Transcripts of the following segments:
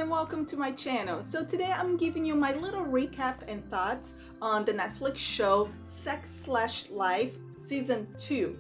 and welcome to my channel. So today I'm giving you my little recap and thoughts on the Netflix show Sex/Life Season 2.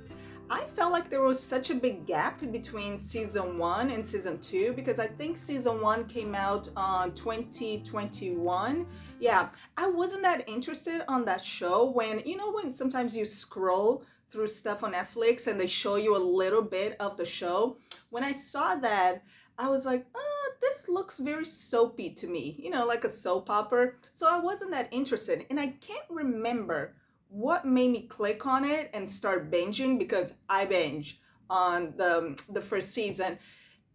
I felt like there was such a big gap between Season 1 and Season 2 because I think Season 1 came out on 2021. Yeah, I wasn't that interested on that show when sometimes you scroll through stuff on Netflix and they show you a little bit of the show. When I saw that, I was like, oh, this looks very soapy to me, like a soap opera. So I wasn't that interested. And I can't remember what made me click on it and start binging because I binge on the first season.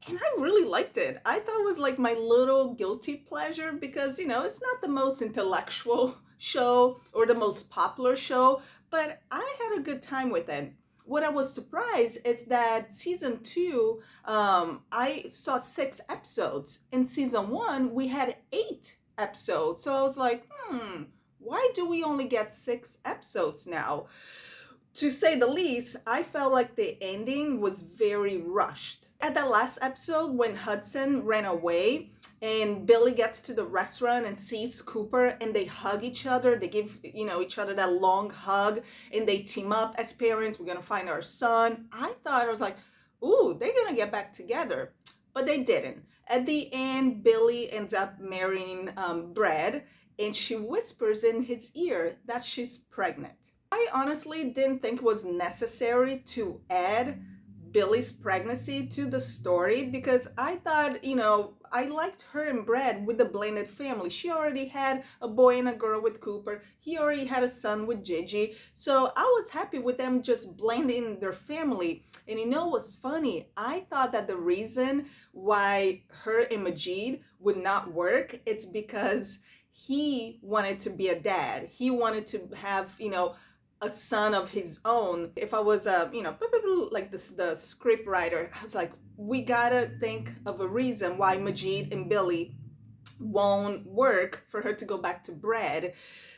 And I really liked it. I thought it was like my little guilty pleasure because, it's not the most intellectual show or the most popular show, but I had a good time with it. What I was surprised is that season 2, I saw 6 episodes. In season 1, we had 8 episodes. So I was like, why do we only get 6 episodes now? To say the least, I felt like the ending was very rushed. At the last episode, when Hudson ran away and Billy gets to the restaurant and sees Cooper and they hug each other, they give each other that long hug and they team up as parents, we're gonna find our son. I was like, ooh, they're gonna get back together. But they didn't. At the end, Billy ends up marrying Brad, and she whispers in his ear that she's pregnant. I honestly didn't think it was necessary to add Billy's pregnancy to the story because I thought, I liked her and Brad with the blended family. She already had a boy and a girl with Cooper. He already had a son with Gigi. So I was happy with them just blending their family. And you know what's funny? I thought that the reason why her and Majid would not work, it's because he wanted to be a dad. He wanted to have, a son of his own. If I was like the script writer, I was like, we gotta think of a reason why Majid and Billy won't work for her to go back to Brad.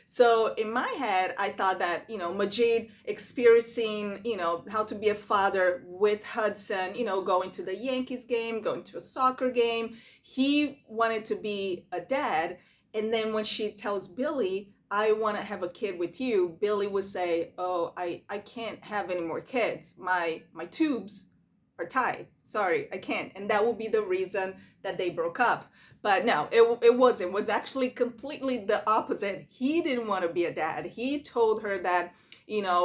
So in my head, I thought that, Majid experiencing, how to be a father with Hudson, going to the Yankees game, going to a soccer game, he wanted to be a dad. And then when she tells Billy, I want to have a kid with you, Billy would say, oh, I can't have any more kids. My tubes are tied. Sorry, I can't. And that would be the reason that they broke up. But no, it wasn't. It was actually completely the opposite. He didn't want to be a dad. He told her that,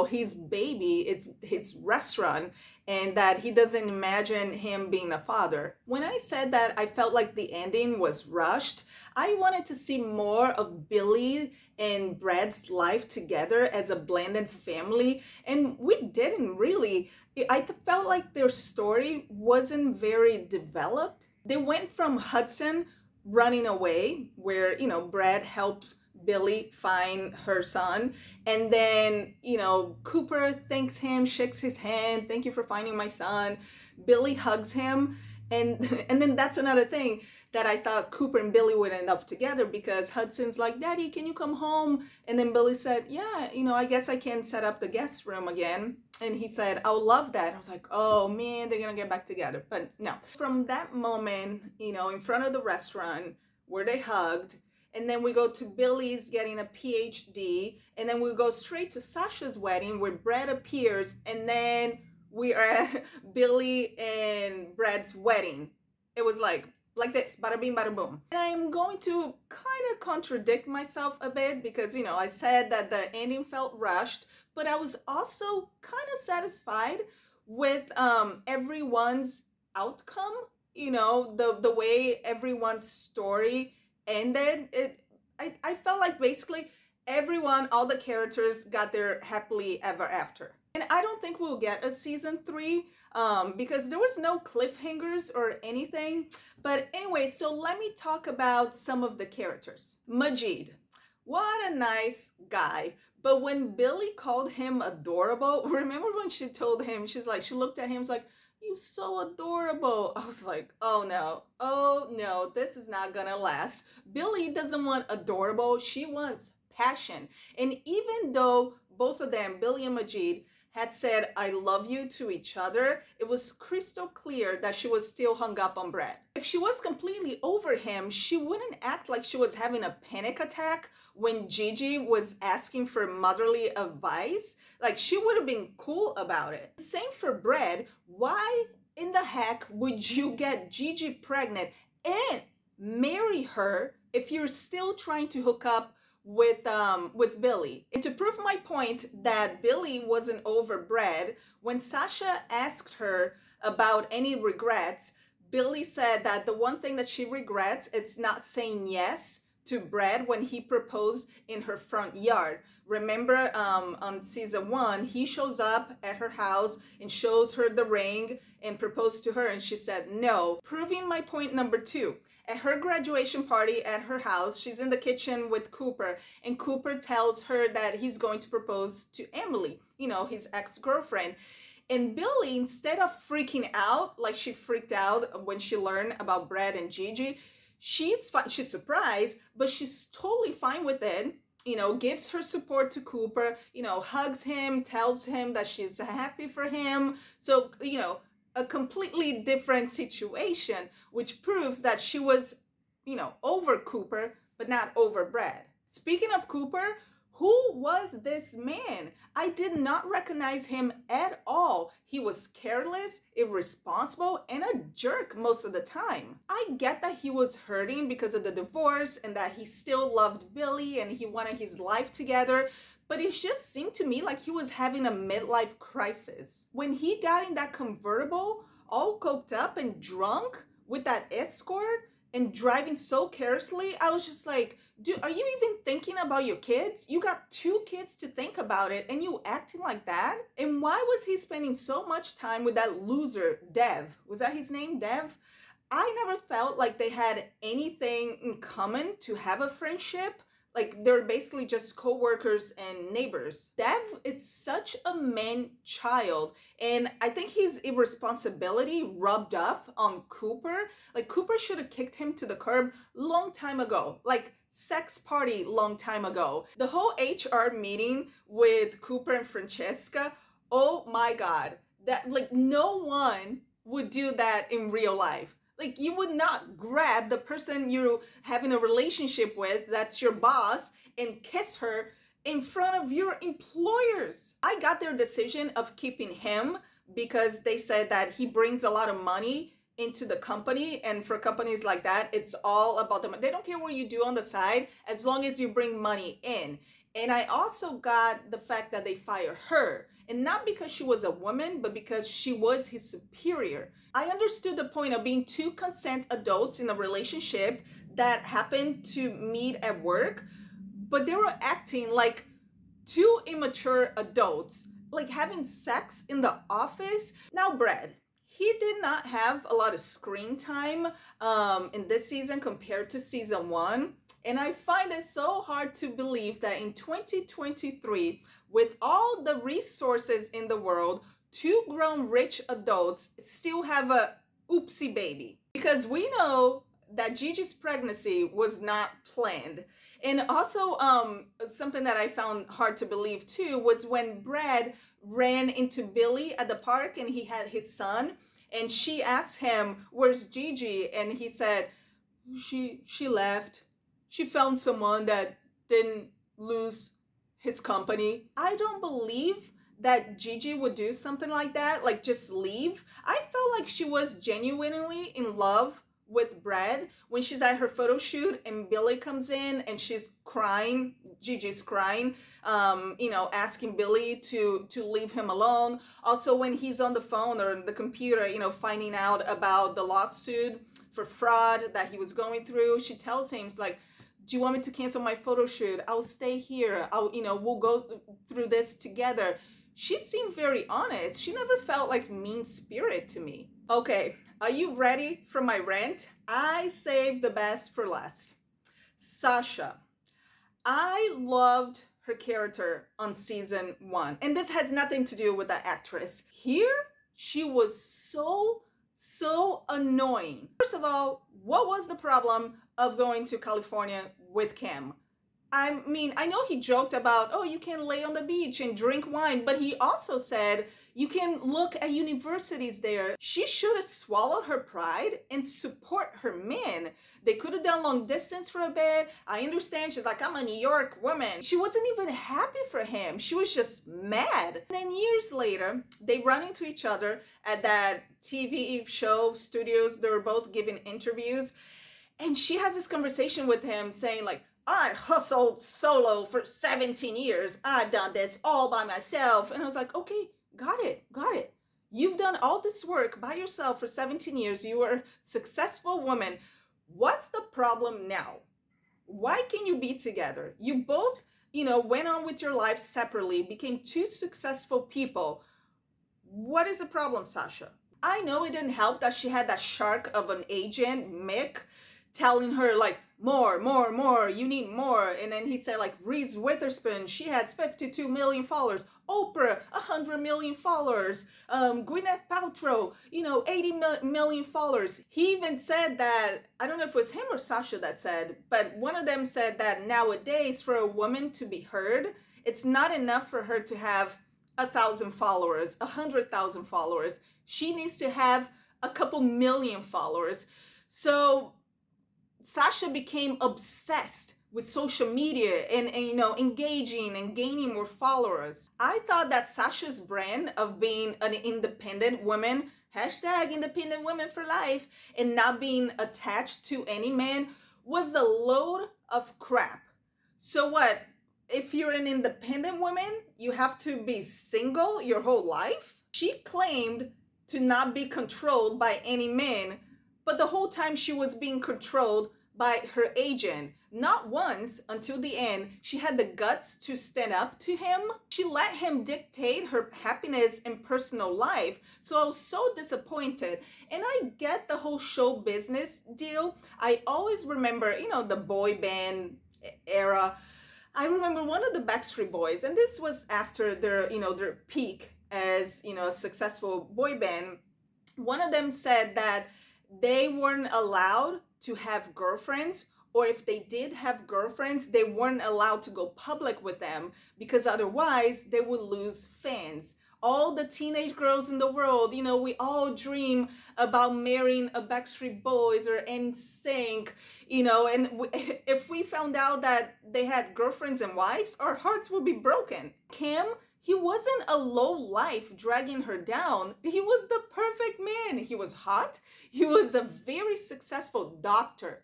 his baby, it's his restaurant, and that he doesn't imagine him being a father. When I said that I felt like the ending was rushed, I wanted to see more of Billy and Brad's life together as a blended family, and we didn't really. I felt like their story wasn't very developed. They went from Hudson running away, where, Brad helped Billy find her son, and then Cooper thanks him, shakes his hand, thank you for finding my son. Billy hugs him, and then that's another thing that I thought Cooper and Billy would end up together, because Hudson's like, Daddy, can you come home? And then Billy said, yeah, I guess I can set up the guest room again. And he said, I'll love that. I was like, oh man, they're gonna get back together. But no. From that moment, in front of the restaurant where they hugged, and then we go to Billy's getting a PhD, and then we go straight to Sasha's wedding where Brad appears, and then we are at Billy and Brad's wedding. It was like this, bada bing, bada boom. And I'm going to kind of contradict myself a bit because, I said that the ending felt rushed, but I was also kind of satisfied with everyone's outcome, the way everyone's story ended. I felt like basically everyone, all the characters got their happily ever after. And I don't think we'll get a season 3 because there was no cliffhangers or anything. But anyway, so let me talk about some of the characters. Majid, what a nice guy. But when Billy called him adorable, remember when she told him, she looked at him, was like, you're so adorable. I was like, oh no, this is not gonna last. Billy doesn't want adorable, she wants passion. And even though both of them, Billy and Majid, had said I love you to each other, it was crystal clear that she was still hung up on Brad. If she was completely over him, she wouldn't act like she was having a panic attack when Gigi was asking for motherly advice. Like, she would have been cool about it. Same for Brad. Why in the heck would you get Gigi pregnant and marry her if you're still trying to hook up with Billy? And to prove my point that Billy wasn't over Brad, when Sasha asked her about any regrets, Billy said that the one thing that she regrets it's not saying yes to Brad when he proposed in her front yard. Remember, on season 1, he shows up at her house and shows her the ring and proposed to her, and she said no. Proving my point number 2. At her graduation party at her house, she's in the kitchen with Cooper, and Cooper tells her that he's going to propose to Emily, his ex-girlfriend. And Billy, instead of freaking out like she freaked out when she learned about Brad and Gigi, she's surprised, but she's totally fine with it. Gives her support to Cooper, hugs him, tells him that she's happy for him. So, a completely different situation, which proves that she was, over Cooper, but not over Brad. Speaking of Cooper, who was this man? I did not recognize him at all. He was careless, irresponsible, and a jerk most of the time. I get that he was hurting because of the divorce and that he still loved Billy and he wanted his life together, but it just seemed to me like he was having a midlife crisis. When he got in that convertible, all coked up and drunk with that escort and driving so carelessly, I was just like, dude, are you even thinking about your kids? You got 2 kids to think about it and you acting like that? And why was he spending so much time with that loser, Dev? Was that his name, Dev? I never felt like they had anything in common to have a friendship. Like, they're basically just co-workers and neighbors. Dev is such a man-child, and I think his irresponsibility rubbed off on Cooper. Like, Cooper should have kicked him to the curb long time ago. Like, sex party long time ago. The whole HR meeting with Cooper and Francesca, oh my God. That, like, no one would do that in real life. Like, you would not grab the person you're having a relationship with, that's your boss, and kiss her in front of your employers. I got their decision of keeping him because they said that he brings a lot of money into the company, and for companies like that, it's all about the money. They don't care what you do on the side as long as you bring money in. And I also got the fact that they fired her, and not because she was a woman, but because she was his superior. I understood the point of being 2 consent adults in a relationship that happened to meet at work, but they were acting like 2 immature adults, like having sex in the office. Now, Brad, he did not have a lot of screen time in this season compared to season 1. And I find it so hard to believe that in 2023, with all the resources in the world, 2 grown rich adults still have a oopsie baby. Because we know that Gigi's pregnancy was not planned. And also, something that I found hard to believe too was when Brad ran into Billy at the park and he had his son, and she asked him, "Where's Gigi?" And he said, she left. She found someone that didn't lose his company. I don't believe that Gigi would do something like that, like just leave. I felt like she was genuinely in love with Brad when she's at her photo shoot and Billy comes in and she's crying. Gigi's crying, asking Billy to leave him alone. Also, when he's on the phone or the computer, finding out about the lawsuit for fraud that he was going through, she tells him, it's like, do you want me to cancel my photo shoot? I'll stay here. We'll go through this together. She seemed very honest. She never felt like mean-spirited to me. Okay, are you ready for my rant? I saved the best for last. Sasha. I loved her character on season 1. And this has nothing to do with the actress. Here, she was so annoying. First of all, what was the problem of going to California with Cam? I mean, I know he joked about, oh, you can lay on the beach and drink wine, but he also said you can look at universities there. She should have swallowed her pride and support her men. They could have done long distance for a bit. I understand. She's like, I'm a New York woman. She wasn't even happy for him. She was just mad. And then years later, they run into each other at that TV show studios. They were both giving interviews. And she has this conversation with him saying like, I hustled solo for 17 years. I've done this all by myself. And I was like, okay, got it, got it. You've done all this work by yourself for 17 years. You are a successful woman. What's the problem now? Why can you be together? You both, went on with your life separately, became two successful people. What is the problem, Sasha? I know it didn't help that she had that shark of an agent, Mick, telling her like, more, you need more. And then he said like, Reese Witherspoon, she has 52 million followers. Oprah, 100 million followers. Gwyneth Paltrow, 80 million followers. He even said that, I don't know if it was him or Sasha that said, but one of them said that nowadays for a woman to be heard, it's not enough for her to have 1,000 followers, 100,000 followers. She needs to have a couple million followers. So Sasha became obsessed with social media and engaging and gaining more followers. I thought that Sasha's brand of being an independent woman, hashtag independent women for life, and not being attached to any man was a load of crap. So what? If you're an independent woman, you have to be single your whole life? She claimed to not be controlled by any man, but the whole time she was being controlled by her agent. Not once until the end, she had the guts to stand up to him. She let him dictate her happiness and personal life. So I was so disappointed. And I get the whole show business deal. I always remember, the boy band era. I remember one of the Backstreet Boys, and this was after their peak as, a successful boy band. One of them said that they weren't allowed to have girlfriends, or if they did have girlfriends, they weren't allowed to go public with them because otherwise they would lose fans. All the teenage girls in the world, we all dream about marrying a Backstreet Boys or NSYNC, and if we found out that they had girlfriends and wives, our hearts would be broken. Kim, he wasn't a low life dragging her down. He was the perfect man. He was hot. He was a very successful doctor,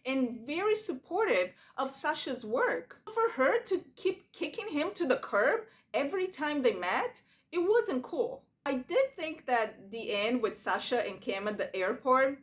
and very supportive of Sasha's work. For her to keep kicking him to the curb every time they met, it wasn't cool. I did think that the end with Sasha and Kim at the airport,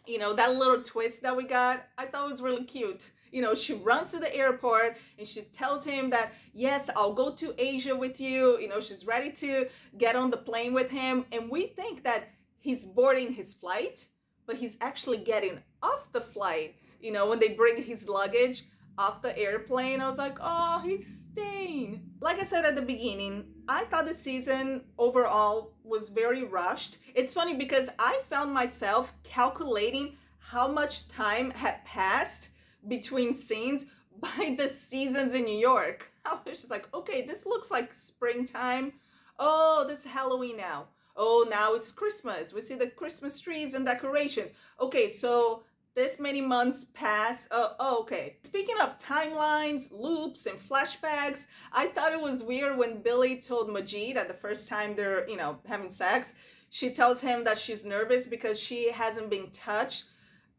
that little twist that we got, I thought was really cute. She runs to the airport and she tells him that, yes, I'll go to Asia with you. She's ready to get on the plane with him. And we think that he's boarding his flight, but he's actually getting off the flight. When they bring his luggage off the airplane, I was like, oh, he's staying. Like I said at the beginning, I thought the season overall was very rushed. It's funny because I found myself calculating how much time had passed between scenes by the seasons in New York. I was just like, okay, this looks like springtime. Oh, this is Halloween now. Oh, now it's Christmas. We see the Christmas trees and decorations. Okay, so this many months pass. Oh, okay. Speaking of timelines, loops, and flashbacks, I thought it was weird when Billy told Majid at the first time they're, having sex, she tells him that she's nervous because she hasn't been touched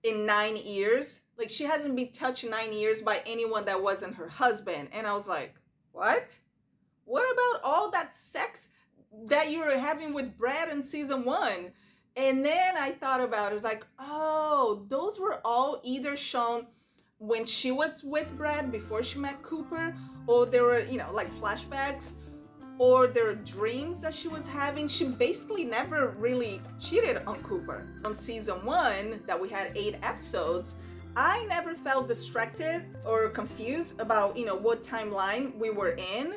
in 9 years. Like, she hasn't been touched in 9 years by anyone that wasn't her husband. And I was like, what? What about all that sex that you were having with Brad in season 1? And then I thought about it. I was like, oh, those were all either shown when she was with Brad before she met Cooper, or there were, like flashbacks, or there were dreams that she was having. She basically never really cheated on Cooper. On season 1, that we had 8 episodes, I never felt distracted or confused about, what timeline we were in.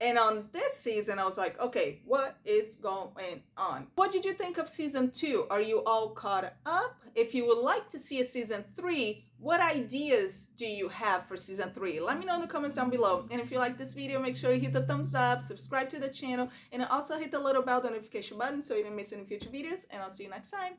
And on this season, I was like, okay, what is going on? What did you think of season 2? Are you all caught up? If you would like to see a season 3, what ideas do you have for season 3? Let me know in the comments down below. And if you like this video, make sure you hit the thumbs up, subscribe to the channel, and also hit the little bell notification button so you don't miss any future videos. And I'll see you next time.